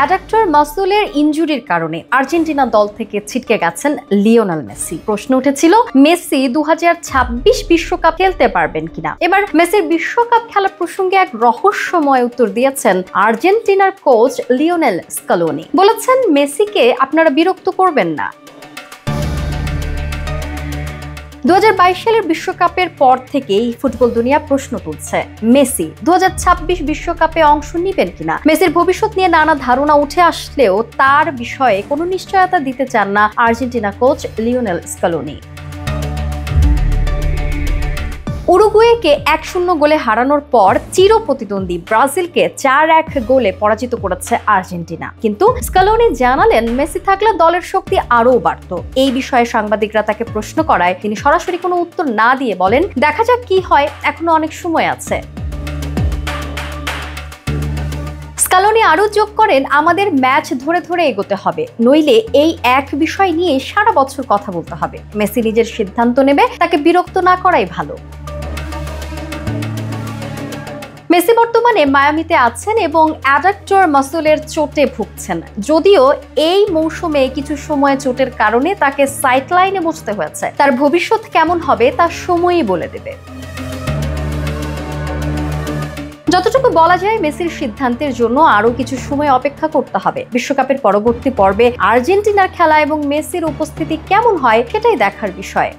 Adductor মাসুলের ইনজুরির কারণে Argentina দল থেকে ছিটকে গেছেন লিওনেল মেসি। প্রশ্ন উঠেছিল মেসি 2026 বিশ্বকাপ খেলতে পারবেন কিনা। এবার মেসির বিশ্বকাপ খেলা প্রসঙ্গে এক রহস্যময় উত্তর দিয়েছেন আর্জেন্টিনার কোচ লিওনেল স্কালোনি। বলেছেন মেসিকে আপনারা বিরক্ত করবেন না। 2022 সালের বিশ্বকাপের পর থেকেই ফুটবল দুনিয়া প্রশ্ন তুলছে মেসি 2026 বিশ্বকাপে অংশ নেবেন কিনা। মেসির ভবিষ্যৎ নিয়ে নানা ধারণা উঠে আসলেও তার বিষয়ে কোনো নিশ্চয়তা দিতে চান না আর্জেন্টিনা কোচ লিওনেল স্কালোনি। উরুগুয়েকে 1-0 গোলে হারানোর পর চিরপ্রতিদ্বন্দ্বী ব্রাজিলকে 4-1 গোলে পরাজিত করেছে আর্জেন্টিনা। কিন্তু স্কালোনি জানালেন মেসি থাকলে দলের শক্তি আরও বাড়ত। এই বিষয়ে সাংবাদিকরা তাকে প্রশ্ন করায় তিনি সরাসরি কোনো উত্তর না দিয়ে বলেন, দেখা যাক কি হয়, এখনো অনেক সময় আছে। স্কালোনি আরও যোগ করেন, আমাদের ম্যাচ ধরে ধরে এগোতে হবে, নইলে এই এক বিষয় নিয়ে সারা বছর কথা বলতে হবে। মেসি নিজের সিদ্ধান্ত নেবে, তাকে বিরক্ত না করাই ভালো। মেসি বর্তমানে মায়ামিতে আছেন এবং অ্যাডাক্টর মাসুলের চোটে ভুগছেন। যদিও এই মৌসুমে কিছু সময় চোটের কারণে তাকে সাইডলাইনে বসতে হয়েছে। তার ভবিষ্যৎ কেমন হবে তা সময়ই বলে দেবে। যতটুকু বলা যায়, মেসির সিদ্ধান্তের জন্য আরো কিছু সময় অপেক্ষা করতে হবে। বিশ্বকাপের পরবর্তী পর্বে আর্জেন্টিনার খেলা এবং মেসির উপস্থিতি কেমন হয় সেটাই দেখার বিষয়।